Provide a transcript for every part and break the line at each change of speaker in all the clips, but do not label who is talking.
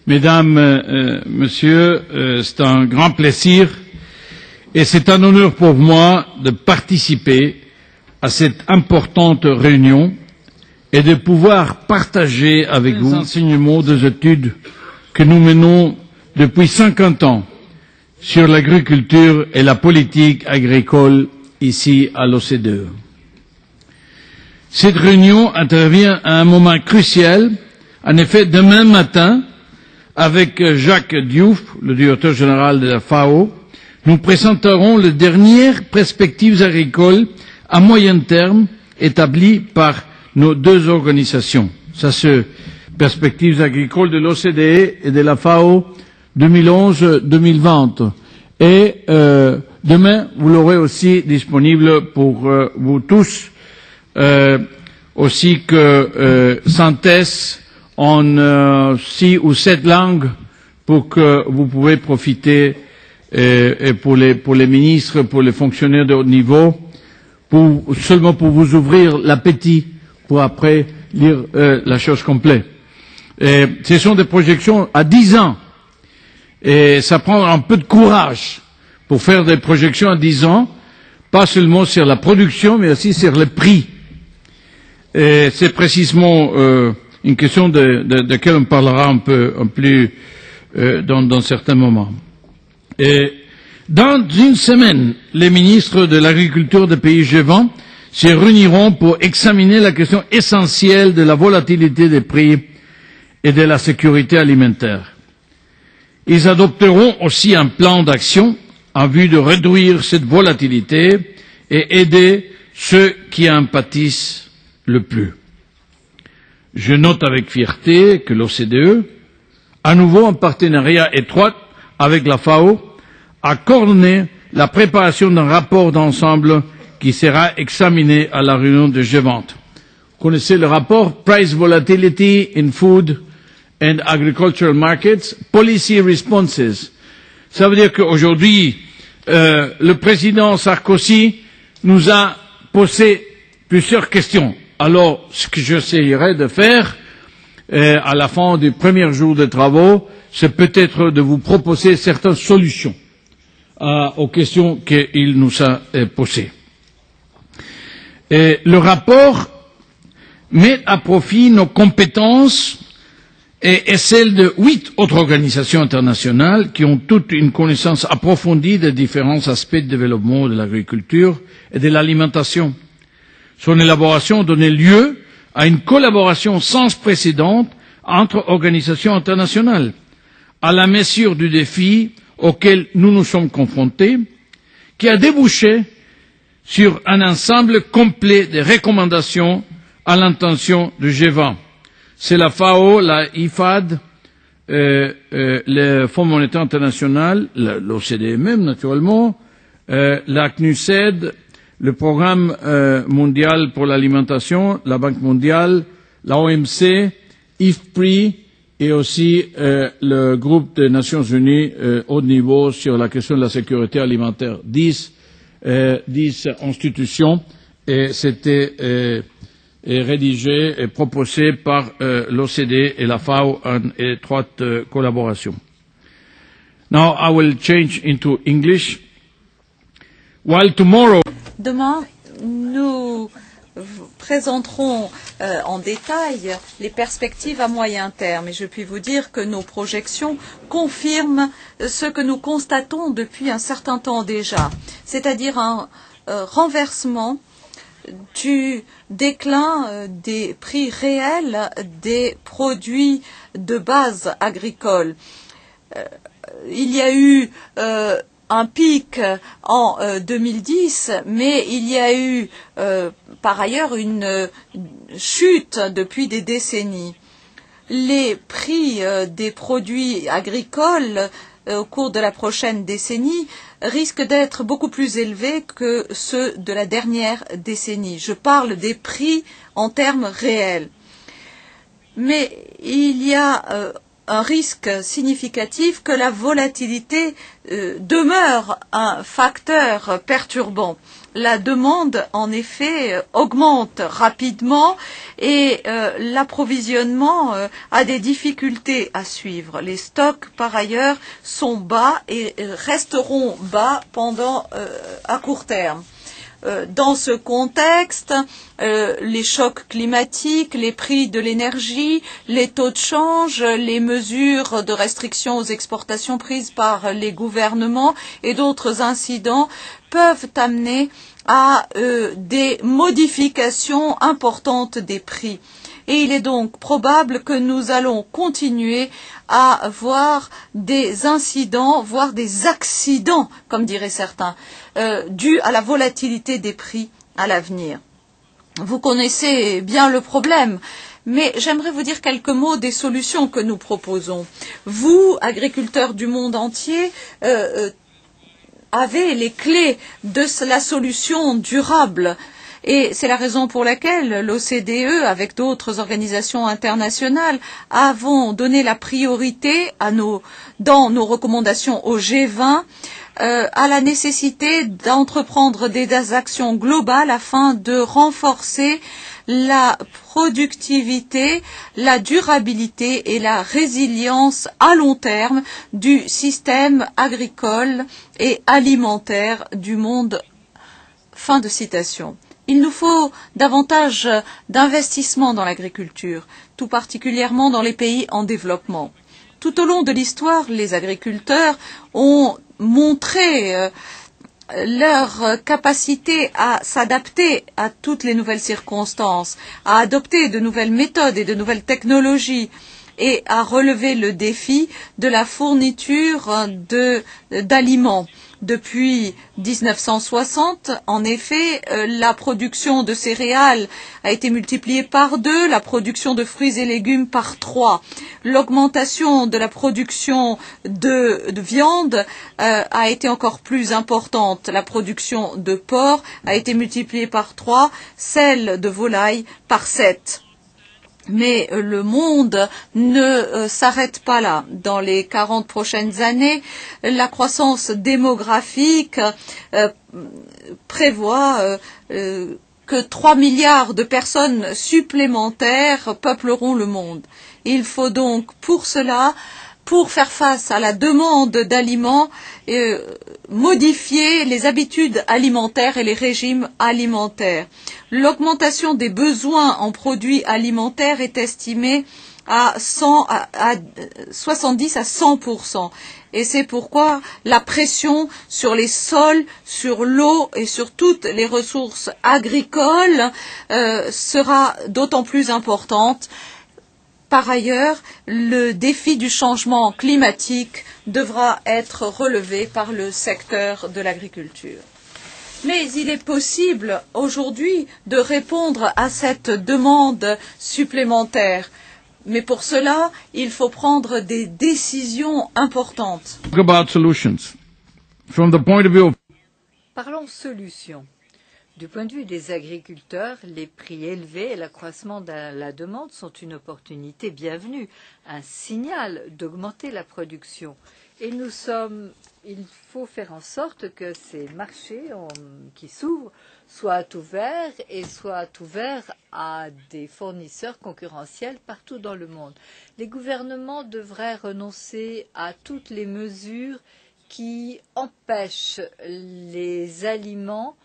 Mesdames, Messieurs, c'est un grand plaisir et c'est un honneur pour moi de participer à cette importante réunion et de pouvoir partager avec vous les enseignements des études que nous menons depuis 50 ans sur l'agriculture et la politique agricole ici à l'OCDE. Cette réunion intervient à un moment crucial. En effet, demain matin, avec Jacques Diouf, le directeur général de la FAO, nous présenterons les dernières perspectives agricoles à moyen terme établies par nos deux organisations. Ça, c'est perspectives agricoles de l'OCDE et de la FAO 2011-2020. Et demain, vous l'aurez aussi disponible pour vous tous, aussi que synthèse en 6 ou 7 langues pour que vous pouvez profiter et pour les ministres, pour les fonctionnaires de haut niveau, seulement pour vous ouvrir l'appétit pour après lire la chose complète. Ce sont des projections à 10 ans et ça prend un peu de courage pour faire des projections à 10 ans, pas seulement sur la production mais aussi sur le prix. Et c'est précisément une question de laquelle on parlera un peu plus dans certains moments. Et dans une semaine, les ministres de l'agriculture des pays G20 se réuniront pour examiner la question essentielle de la volatilité des prix et de la sécurité alimentaire. Ils adopteront aussi un plan d'action en vue de réduire cette volatilité et aider ceux qui en pâtissent le plus. Je note avec fierté que l'OCDE, à nouveau en partenariat étroit avec la FAO, a coordonné la préparation d'un rapport d'ensemble qui sera examiné à la réunion de G20. Vous connaissez le rapport Price Volatility in Food and Agricultural Markets, Policy Responses. Ça veut dire qu'aujourd'hui, le président Sarkozy nous a posé plusieurs questions. Alors, ce que j'essayerai de faire à la fin du premier jour de travaux, c'est peut-être de vous proposer certaines solutions aux questions qu'il nous a posées. Le rapport met à profit nos compétences et celles de 8 autres organisations internationales qui ont toutes une connaissance approfondie des différents aspects de développement de l'agriculture et de l'alimentation. Son élaboration a donné lieu à une collaboration sans précédent entre organisations internationales, à la mesure du défi auquel nous nous sommes confrontés, qui a débouché sur un ensemble complet de recommandations à l'intention du G20. C'est la FAO, la IFAD, le Fonds monétaire international, l'OCDE même naturellement, la CNUSED, le Programme mondial pour l'alimentation, la Banque mondiale, la OMC, IFPRI et aussi le groupe des Nations Unies haut niveau sur la question de la sécurité alimentaire. 10 institutions et c'était rédigé et proposé par l'OCDE et la FAO en étroite collaboration. Now I will change into English. While tomorrow
Demain, nous présenterons en détail les perspectives à moyen terme et je puis vous dire que nos projections confirment ce que nous constatons depuis un certain temps déjà, c'est-à-dire un renversement du déclin des prix réels des produits de base agricoles. Il y a eu un pic en 2010, mais il y a eu par ailleurs une chute depuis des décennies. Les prix des produits agricoles au cours de la prochaine décennie risquent d'être beaucoup plus élevés que ceux de la dernière décennie. Je parle des prix en termes réels. Mais il y a un risque significatif que la volatilité demeure un facteur perturbant. La demande, en effet, augmente rapidement et l'approvisionnement a des difficultés à suivre. Les stocks, par ailleurs, sont bas et resteront bas pendant à court terme. Dans ce contexte, les chocs climatiques, les prix de l'énergie, les taux de change, les mesures de restriction aux exportations prises par les gouvernements et d'autres incidents peuvent amener à des modifications importantes des prix. Et il est donc probable que nous allons continuer à voir des incidents, voire des accidents, comme diraient certains, dus à la volatilité des prix à l'avenir. Vous connaissez bien le problème, mais j'aimerais vous dire quelques mots des solutions que nous proposons. Vous, agriculteurs du monde entier, avez les clés de la solution durable. Et c'est la raison pour laquelle l'OCDE, avec d'autres organisations internationales, avons donné la priorité dans nos recommandations au G20 à la nécessité d'entreprendre des actions globales afin de renforcer la productivité, la durabilité et la résilience à long terme du système agricole et alimentaire du monde. Fin de citation. Il nous faut davantage d'investissements dans l'agriculture, tout particulièrement dans les pays en développement. Tout au long de l'histoire, les agriculteurs ont montré leur capacité à s'adapter à toutes les nouvelles circonstances, à adopter de nouvelles méthodes et de nouvelles technologies et à relever le défi de la fourniture d'aliments. Depuis 1960, en effet, la production de céréales a été multipliée par 2, la production de fruits et légumes par 3. L'augmentation de la production de viande a été encore plus importante. La production de porc a été multipliée par 3, celle de volaille par 7. Mais le monde ne s'arrête pas là. Dans les 40 prochaines années, la croissance démographique prévoit que 3 milliards de personnes supplémentaires peupleront le monde. Il faut donc pour cela, pour faire face à la demande d'aliments, modifier les habitudes alimentaires et les régimes alimentaires. L'augmentation des besoins en produits alimentaires est estimée à 70 à 100%. Et c'est pourquoi la pression sur les sols, sur l'eau et sur toutes les ressources agricoles sera d'autant plus importante. Par ailleurs, le défi du changement climatique devra être relevé par le secteur de l'agriculture. Mais il est possible aujourd'hui de répondre à cette demande supplémentaire. Mais pour cela, il faut prendre des décisions importantes.
Parlons solutions. Du point de vue des agriculteurs, les prix élevés et l'accroissement de la demande sont une opportunité bienvenue, un signal d'augmenter la production. Et il faut faire en sorte que ces marchés qui s'ouvrent soient ouverts et soient ouverts à des fournisseurs concurrentiels partout dans le monde. Les gouvernements devraient renoncer à toutes les mesures qui empêchent les aliments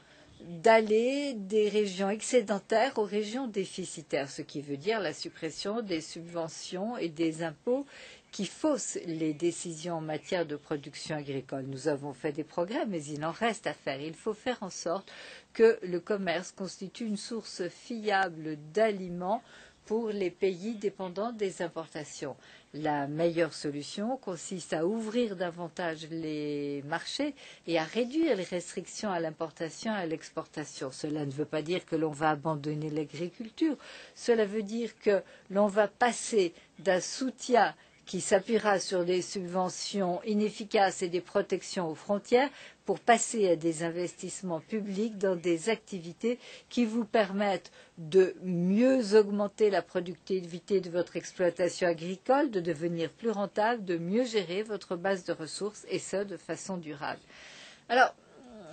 d'aller des régions excédentaires aux régions déficitaires, ce qui veut dire la suppression des subventions et des impôts qui faussent les décisions en matière de production agricole. Nous avons fait des progrès, mais il en reste à faire. Il faut faire en sorte que le commerce constitue une source fiable d'aliments pour les pays dépendants des importations. La meilleure solution consiste à ouvrir davantage les marchés et à réduire les restrictions à l'importation et à l'exportation. Cela ne veut pas dire que l'on va abandonner l'agriculture. Cela veut dire que l'on va passer d'un soutien qui s'appuiera sur des subventions inefficaces et des protections aux frontières pour passer à des investissements publics dans des activités qui vous permettent de mieux augmenter la productivité de votre exploitation agricole, de devenir plus rentable, de mieux gérer votre base de ressources et ce, de façon durable. Alors,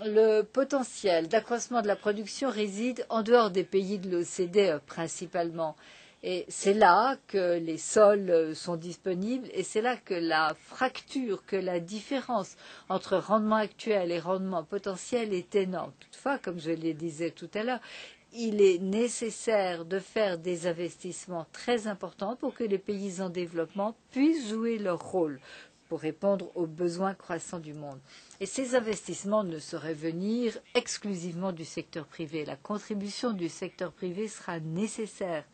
le potentiel d'accroissement de la production réside en dehors des pays de l'OCDE principalement. Et c'est là que les sols sont disponibles et c'est là que la fracture, que la différence entre rendement actuel et rendement potentiel est énorme. Toutefois, comme je le disais tout à l'heure, il est nécessaire de faire des investissements très importants pour que les pays en développement puissent jouer leur rôle pour répondre aux besoins croissants du monde. Et ces investissements ne sauraient venir exclusivement du secteur privé. La contribution du secteur privé sera nécessaire.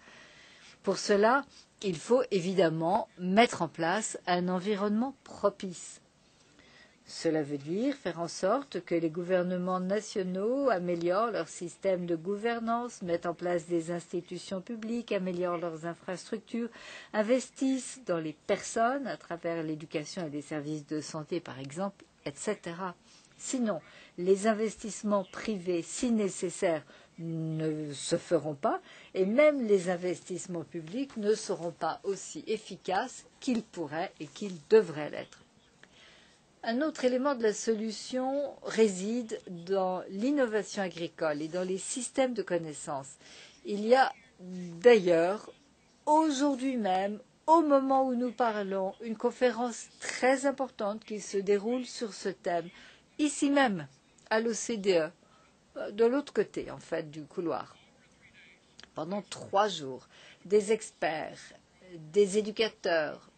Pour cela, il faut évidemment mettre en place un environnement propice. Cela veut dire faire en sorte que les gouvernements nationaux améliorent leur système de gouvernance, mettent en place des institutions publiques, améliorent leurs infrastructures, investissent dans les personnes à travers l'éducation et les services de santé, par exemple, etc. Sinon, les investissements privés, si nécessaires, ne se feront pas et même les investissements publics ne seront pas aussi efficaces qu'ils pourraient et qu'ils devraient l'être. Un autre élément de la solution réside dans l'innovation agricole et dans les systèmes de connaissances. Il y a d'ailleurs aujourd'hui même, au moment où nous parlons, une conférence très importante qui se déroule sur ce thème, ici même, à l'OCDE, de l'autre côté, en fait, du couloir. Pendant 3 jours, des experts, des éducateurs,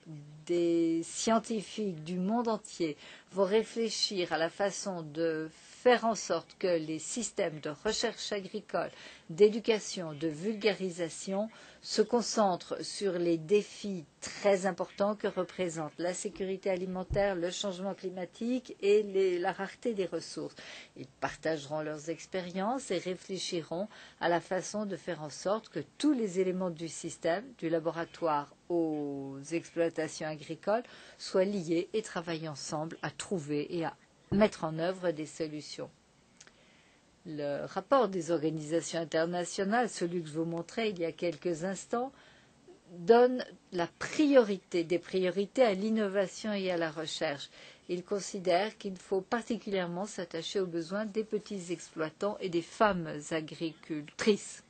des scientifiques du monde entier vont réfléchir à la façon de faire en sorte que les systèmes de recherche agricole, d'éducation, de vulgarisation se concentrent sur les défis très importants que représentent la sécurité alimentaire, le changement climatique et la rareté des ressources. Ils partageront leurs expériences et réfléchiront à la façon de faire en sorte que tous les éléments du système, du laboratoire aux exploitations agricoles, soient liés et travaillent ensemble à trouver et à mettre en œuvre des solutions. Le rapport des organisations internationales, celui que je vous montrais il y a quelques instants, donne des priorités à l'innovation et à la recherche. Il considère qu'il faut particulièrement s'attacher aux besoins des petits exploitants et des femmes agricultrices.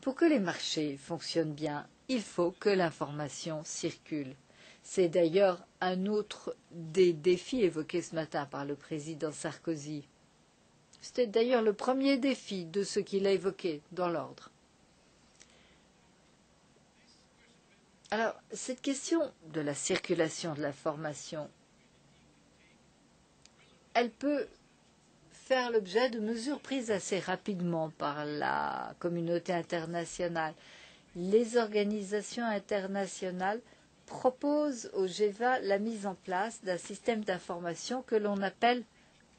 Pour que les marchés fonctionnent bien, il faut que l'information circule. C'est d'ailleurs un autre des défis évoqués ce matin par le président Sarkozy. C'était d'ailleurs le premier défi de ce qu'il a évoqué dans l'ordre. Alors, cette question de la circulation de l'information, elle peut faire l'objet de mesures prises assez rapidement par la communauté internationale. Les organisations internationales propose au G20 la mise en place d'un système d'information que l'on appelle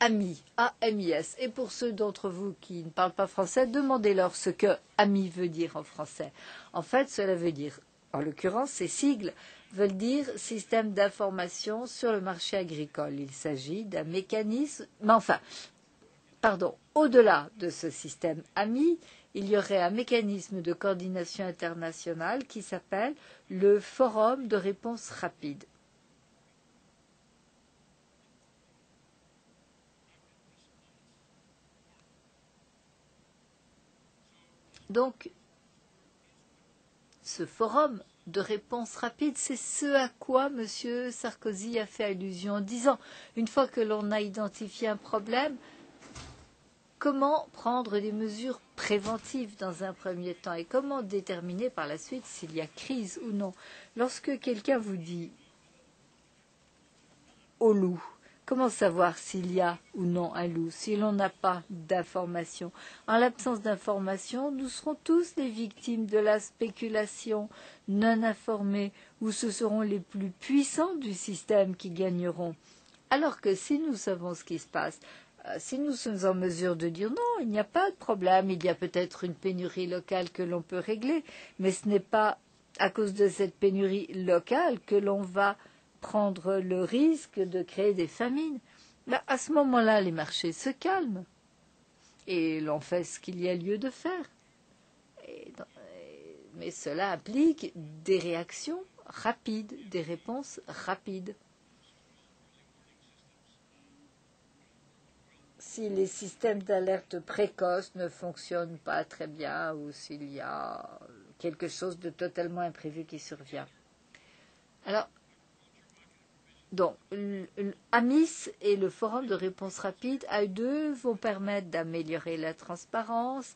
AMI, A-M-I-S. Et pour ceux d'entre vous qui ne parlent pas français, demandez-leur ce que AMI veut dire en français. En fait, cela veut dire, en l'occurrence, ces sigles veulent dire système d'information sur le marché agricole. Il s'agit d'un mécanisme, mais enfin, au-delà de ce système AMI, il y aurait un mécanisme de coordination internationale qui s'appelle le Forum de réponse rapide. Donc, ce forum de réponse rapide, c'est ce à quoi M. Sarkozy a fait allusion en disant, une fois que l'on a identifié un problème, comment prendre des mesures préventives dans un premier temps et comment déterminer par la suite s'il y a crise ou non. Lorsque quelqu'un vous dit au loup, comment savoir s'il y a ou non un loup si l'on n'a pas d'information? En l'absence d'information, nous serons tous les victimes de la spéculation non informée où ce seront les plus puissants du système qui gagneront. Alors que si nous savons ce qui se passe, si nous sommes en mesure de dire non, il n'y a pas de problème, il y a peut-être une pénurie locale que l'on peut régler, mais ce n'est pas à cause de cette pénurie locale que l'on va prendre le risque de créer des famines. À ce moment-là, les marchés se calment et l'on fait ce qu'il y a lieu de faire. Mais cela implique des réactions rapides, des réponses rapides. si les systèmes d'alerte précoce ne fonctionnent pas très bien ou s'il y a quelque chose de totalement imprévu qui survient. Alors, donc, AMIS et le forum de réponse rapide, A2, vont permettre d'améliorer la transparence,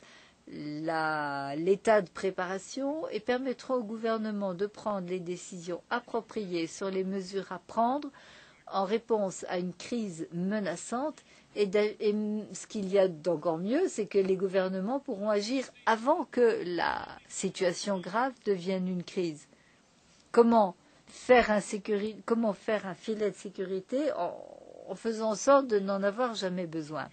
l'état de préparation et permettront au gouvernement de prendre les décisions appropriées sur les mesures à prendre en réponse à une crise menaçante. Et ce qu'il y a d'encore mieux, c'est que les gouvernements pourront agir avant que la situation grave devienne une crise. Comment faire un filet de sécurité en faisant en sorte de n'en avoir jamais besoin.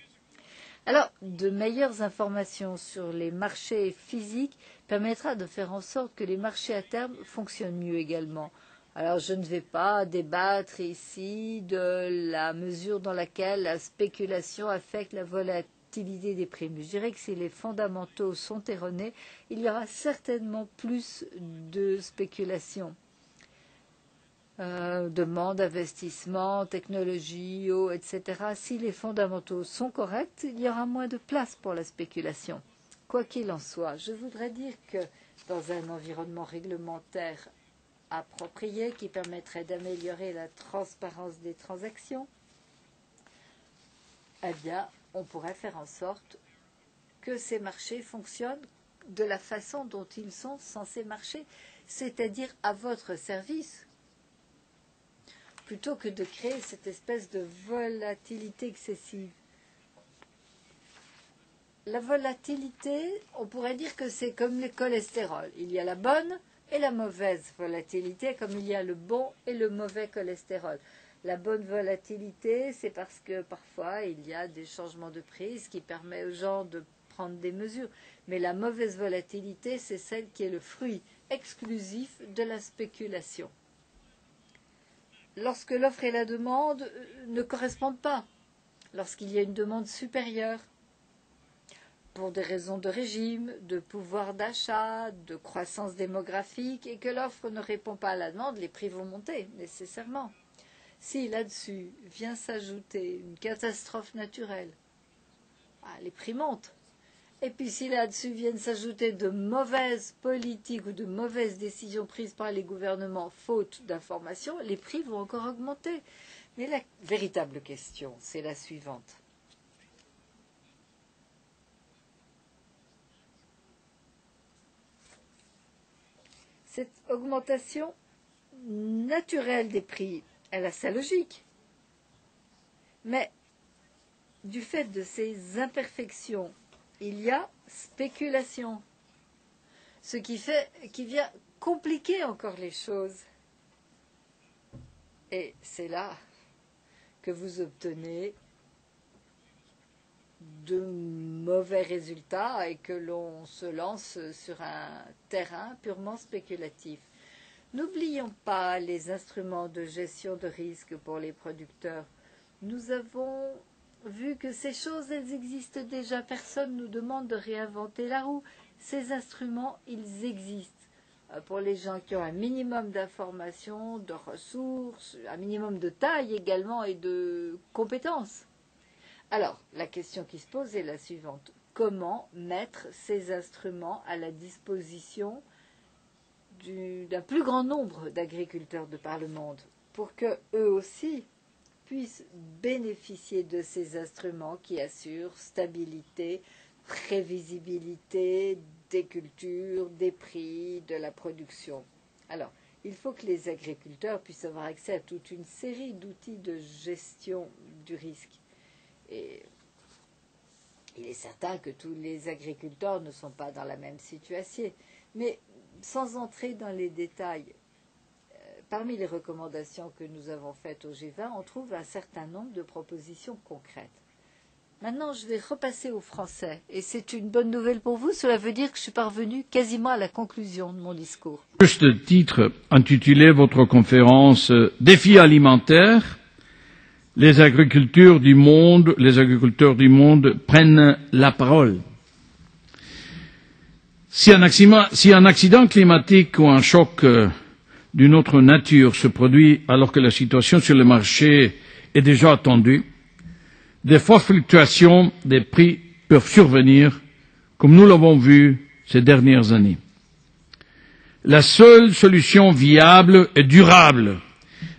Alors, de meilleures informations sur les marchés physiques permettra de faire en sorte que les marchés à terme fonctionnent mieux également. Alors, je ne vais pas débattre ici de la mesure dans laquelle la spéculation affecte la volatilité des prix. Mais je dirais que si les fondamentaux sont erronés, il y aura certainement plus de spéculation. Demande, investissement, technologie, eau, etc. Si les fondamentaux sont corrects, il y aura moins de place pour la spéculation. Quoi qu'il en soit, je voudrais dire que dans un environnement réglementaire approprié qui permettrait d'améliorer la transparence des transactions, eh bien, on pourrait faire en sorte que ces marchés fonctionnent de la façon dont ils sont censés marcher, c'est-à-dire à votre service, plutôt que de créer cette espèce de volatilité excessive. La volatilité, on pourrait dire que c'est comme le cholestérol. Il y a la bonne et la mauvaise volatilité, comme il y a le bon et le mauvais cholestérol. La bonne volatilité, c'est parce que parfois il y a des changements de prix, ce qui permet aux gens de prendre des mesures. Mais la mauvaise volatilité, c'est celle qui est le fruit exclusif de la spéculation. Lorsque l'offre et la demande ne correspondent pas, lorsqu'il y a une demande supérieure, pour des raisons de régime, de pouvoir d'achat, de croissance démographique, et que l'offre ne répond pas à la demande, les prix vont monter nécessairement. Si là-dessus vient s'ajouter une catastrophe naturelle, les prix montent. Et puis si là-dessus viennent s'ajouter de mauvaises politiques ou de mauvaises décisions prises par les gouvernements faute d'informations, les prix vont encore augmenter. Mais la véritable question, c'est la suivante. Cette augmentation naturelle des prix, elle a sa logique. Mais du fait de ces imperfections, il y a spéculation, ce qui vient compliquer encore les choses. Et c'est là que vous obtenez de mauvais résultats et que l'on se lance sur un terrain purement spéculatif. N'oublions pas les instruments de gestion de risque pour les producteurs. Nous avons vu que ces choses, elles existent déjà. Personne ne nous demande de réinventer la roue. Ces instruments, ils existent. Pour les gens qui ont un minimum d'informations, de ressources, un minimum de taille également et de compétences. Alors, la question qui se pose est la suivante. Comment mettre ces instruments à la disposition d'un plus grand nombre d'agriculteurs de par le monde pour qu'eux aussi puissent bénéficier de ces instruments qui assurent stabilité, prévisibilité des cultures, des prix, de la production. Alors, il faut que les agriculteurs puissent avoir accès à toute une série d'outils de gestion du risque. Et il est certain que tous les agriculteurs ne sont pas dans la même situation. Mais sans entrer dans les détails, parmi les recommandations que nous avons faites au G20, on trouve un certain nombre de propositions concrètes. Maintenant, je vais repasser au français. Et c'est une bonne nouvelle pour vous. Cela veut dire que je suis parvenue quasiment à la conclusion de mon discours.
Juste titre intitulé votre conférence « Défis alimentaires ». Les agriculteurs du monde prennent la parole. Si un accident climatique ou un choc d'une autre nature se produit alors que la situation sur le marché est déjà attendue, des fortes fluctuations des prix peuvent survenir, comme nous l'avons vu ces dernières années. La seule solution viable et durable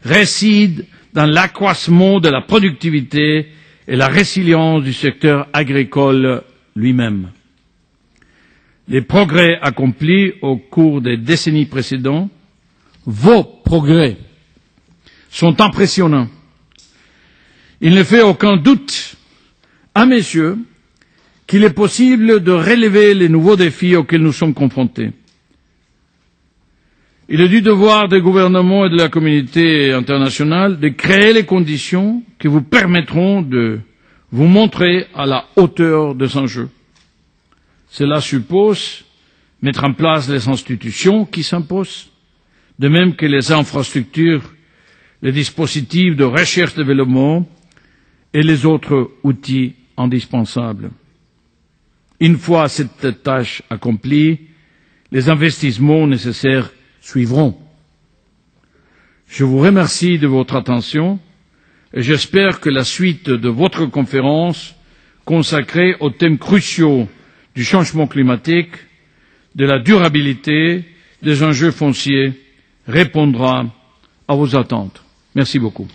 réside dans l'accroissement de la productivité et la résilience du secteur agricole lui-même. Les progrès accomplis au cours des décennies précédentes, vos progrès, sont impressionnants. Il ne fait aucun doute, à mes yeux, qu'il est possible de relever les nouveaux défis auxquels nous sommes confrontés. Il est du devoir des gouvernements et de la communauté internationale de créer les conditions qui vous permettront de vous montrer à la hauteur des enjeux. Cela suppose mettre en place les institutions qui s'imposent, de même que les infrastructures, les dispositifs de recherche-développement et les autres outils indispensables. Une fois cette tâche accomplie, les investissements nécessaires suivront. Je vous remercie de votre attention et j'espère que la suite de votre conférence consacrée aux thèmes cruciaux du changement climatique, de la durabilité, des enjeux fonciers répondra à vos attentes. Merci beaucoup.